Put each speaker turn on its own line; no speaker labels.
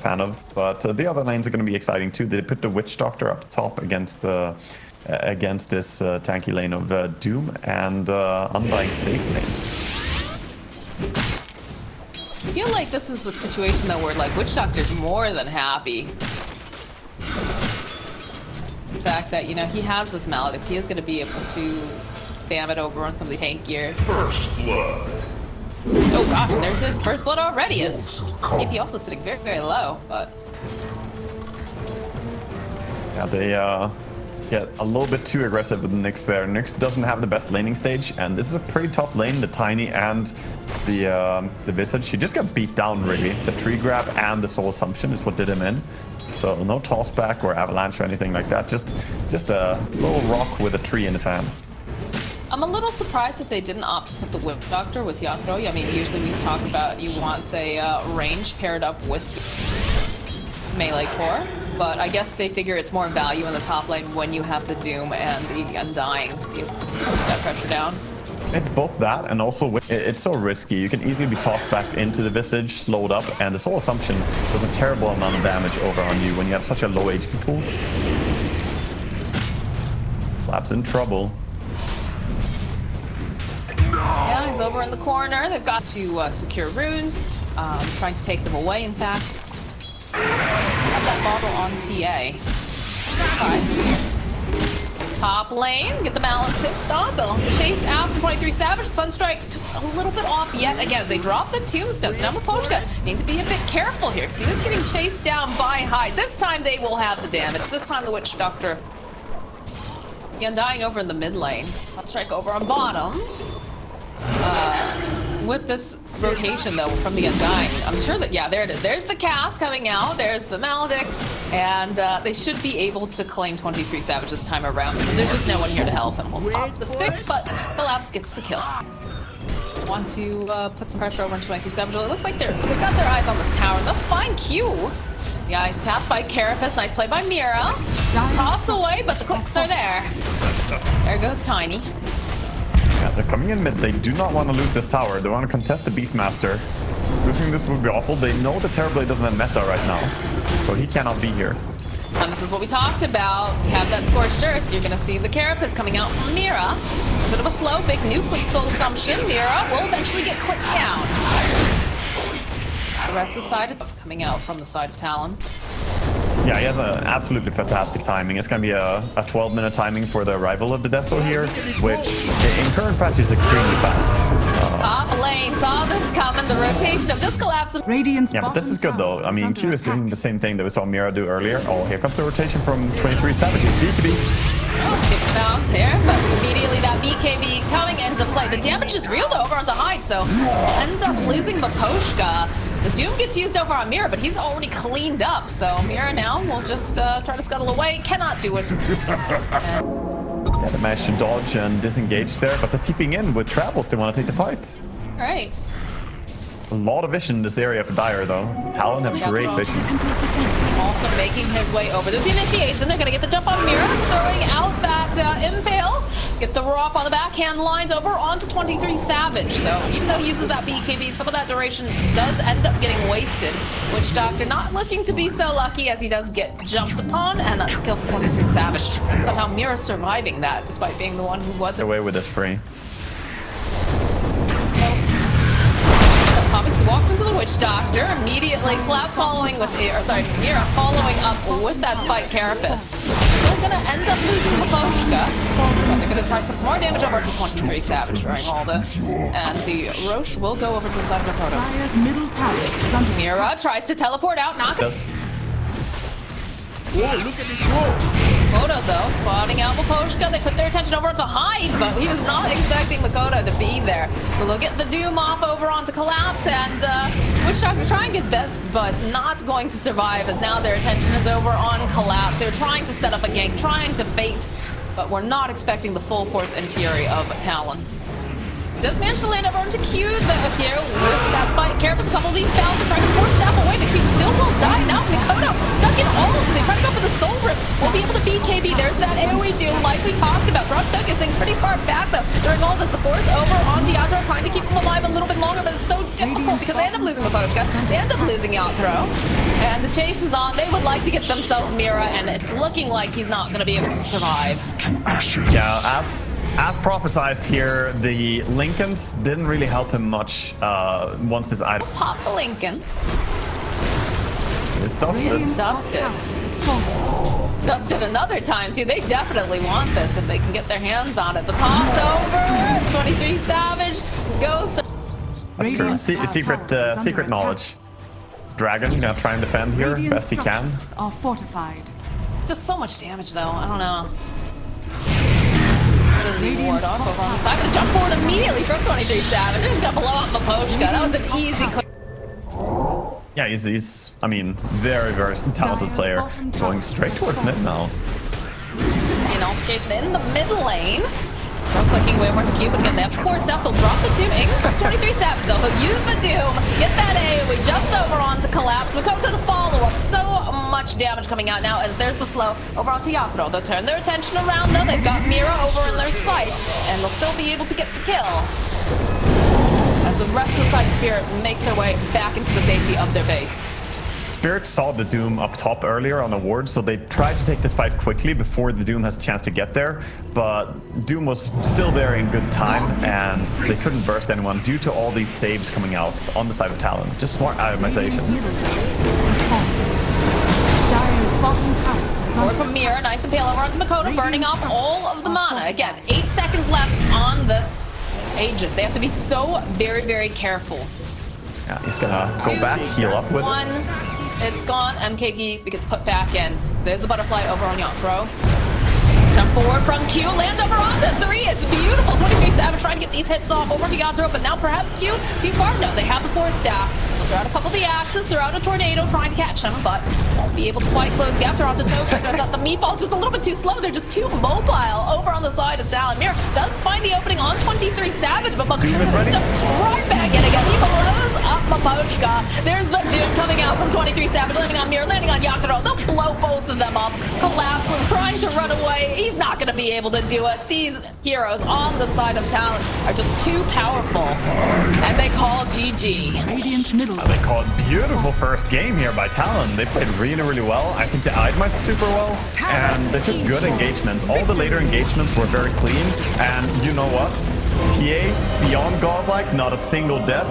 fan of. But the other lanes are going to be exciting too. They put the Witch Doctor up top against the this tanky lane of Doom and Undying Safe lane.
I feel like this is a situation though where like Witch Doctor's more than happy. The fact that, you know, he has this maledict, he is going to be able to spam it over on somebody tankier.
First blood.
Oh gosh, and there's his first blood already. Is AP also sitting very, very low, but
yeah, they get a little bit too aggressive with Nyx there. Nyx doesn't have the best laning stage, and this is a pretty tough lane. The Tiny and the Visage. He just got beat down really. The tree grab and the Soul Assumption is what did him in. So no toss back or avalanche or anything like that. Just a little rock with a tree in his hand.
I'm a little surprised that they didn't opt to put the Witch Doctor with Yakuroi. I mean, usually we talk about you want a range paired up with melee core, but I guess they figure it's more value in the top lane when you have the Doom and the Undying to be able to put that pressure down.
It's both that and also it's so risky. You can easily be tossed back into the Visage, slowed up, and the Soul Assumption does a terrible amount of damage over on you when you have such a low HP pool. Flap's in trouble.
Yeah, he's over in the corner. They've got to secure runes, trying to take them away, in fact. Have that bottle on TA. Nice. Top lane, get the balance hit stop. They'll chase after 23SAVAGE. Sunstrike just a little bit off yet again as they drop the tombstones. Now Miposhka need to be a bit careful here because he was getting chased down by Hyde. This time they will have the damage. This time the Witch Doctor. The Undying over in the mid lane. Sunstrike over on bottom. With this rotation though from the Undying, I'm sure that, yeah, there it is. There's the cast coming out, there's the maledict, and they should be able to claim 23SAVAGE this time around because there's just no one here to help him. We'll pop the sticks, but Collapse gets the kill. Want to put some pressure over on 23SAVAGE. It looks like they've got their eyes on this tower. They'll find Q. The ice pass by Carapace, nice play by Mira. Toss away, but the clicks are there. There goes Tiny.
Yeah, they're coming in mid. They do not want to lose this tower. They want to contest the Beastmaster. Losing this would be awful. They know the Terrorblade doesn't have meta right now, so he cannot be here.
And this is what we talked about. You have that Scorched Earth. You're going to see the Carapace coming out from Mira. A bit of a slow, big nuke with Soul Assumption. Mira will eventually get clipped down. The rest of the side is coming out from the side of Talon.
Yeah, he has an absolutely fantastic timing. It's going to be a 12-minute timing for the arrival of the Deso here, which in current patch is extremely fast.
Top lane saw this coming. The rotation of just collapsing.
Radiance.
Yeah, but this is good though. I mean, Q is doing the same thing that we saw Mira do earlier. Oh, here comes the rotation from 23SAVAGE. BKB.
Oh, kick bounce here, but immediately that BKB coming into play. The damage is real though over onto Hyde, so end up losing Miposhka. The Doom gets used over on Mira, but he's already cleaned up. So Mira now will just try to scuttle away. Cannot do it.
Yeah, they managed to dodge and disengage there, but they're TPing in with Travels. They want to take the fight.
All right.
A lot of vision in this area for Dire, though. Talon have great vision.
Also making his way over. There's the initiation. They're going to get the jump on Mira, throwing out that Impale. Get the roar off on the backhand lines over onto 23SAVAGE. So even though he uses that BKB, some of that duration does end up getting wasted. Witch Doctor not looking to be so lucky as he does get jumped upon, and that's kill for 23SAVAGE. Somehow Mira surviving that, despite being the one who wasn't.
Away with this free.
Comics walks into the Witch Doctor, immediately Collapse following with, Mira following up with that Spike Carapace. Still gonna end up losing Miposhka, but they're gonna try to put some more damage over to 23SAVAGE during all this. And the Roche will go over to the side of Makoto.
Dire's middle tower is under
Mira tries to teleport out, not gonna.
Whoa, look at this wall.
Makoto though, spotting out Miposhka. They put their attention over onto Hyde, but he was not expecting Makoto to be there. So they'll get the Doom off over onto Collapse, and Witch Doctor trying his best, but not going to survive, as now their attention is over on Collapse. They're trying to set up a gank, trying to bait, but we're not expecting the full force and fury of Talon. Does manage to land over into Q though here with that Spike. Carapace, a couple of these bounces trying to force snap away, but Q still will die. Now Makoto stuck in all of this. They try to go for the Soul Rip. Will be able to BKB. There's that AoE Doom like we talked about. Grunt focusing pretty far back though during all this. The force over onto Yatra trying to keep him alive a little bit longer, but it's so difficult because they end up losing Mapochka, they end up losing Yatro, and the chase is on. They would like to get themselves Mira, and it's looking like he's not going to be able to survive.
Yeah, as prophesized here, the Lincolns didn't really help him much once this item
Pop the Lincolns.
is dusted.
It's dusted. Dusted another time too. They definitely want this if they can get their hands on it. The toss over. 23 Savage goes.
That's true. Secret knowledge. Dragon gonna try and defend here best he can.
Are fortified.
Just so much damage though. I don't know. The ward off over on the side. Gonna jump forward immediately from 23 Savage. They're just gonna blow up Mapochka. That was an easy.
Yeah, he's I mean, very talented player. Going straight towards mid now.
An altercation in the mid lane. No clicking away more to Q, but again, they have to force out. They'll drop the Doom in from 23 Savage. They'll use the Doom, get that AoE, jumps over onto Collapse. Makoto to follow up. So much damage coming out now as there's the slow over onto Yatro. They'll turn their attention around though. They've got Mira over in their sight, and they'll still be able to get the kill. As the rest of the side of Spirit makes their way back into the safety of their base.
Spirit saw the Doom up top earlier on the ward, so they tried to take this fight quickly before the Doom has a chance to get there, but Doom was still there in good time, and they couldn't burst anyone due to all these saves coming out on the side of Talon. Just smart itemization.
Forward from Mira, nice and pale over onto Makoto, burning off all of the mana. Again, 8 seconds left on this Aegis. They have to be so very careful.
Yeah, he's gonna go back, heal up with
one.
it.
It's gone. MKG gets put back in. There's the butterfly over on Yatro. Jump forward from Q, lands over onto 3. It's beautiful. 23 Savage trying to get these hits off over to Yatro, but now perhaps Q too far. No, they have the Force Staff. They'll throw out a couple of the axes, throw out a tornado trying to catch him, but won't be able to quite close the gap. Throw out to Toka. Goes out the meatballs just a little bit too slow. They're just too mobile over on the side of Talon. Mir does find the opening on 23 Savage, but Makoto jumps right back in again. He blows up Mapochka. There's the Doom coming out from 23 Savage, landing on Mir, landing on Yatro. They'll blow both of them up. Collapse, trying to run away. He's not going to be able to do it. These heroes on the side of Talon are just too powerful, and they call GG.
They call it beautiful first game here by Talon. They played really well. I think they itemized super well, and they took good engagements. All the later engagements were very clean, and you know what? TA, beyond godlike, not a single death.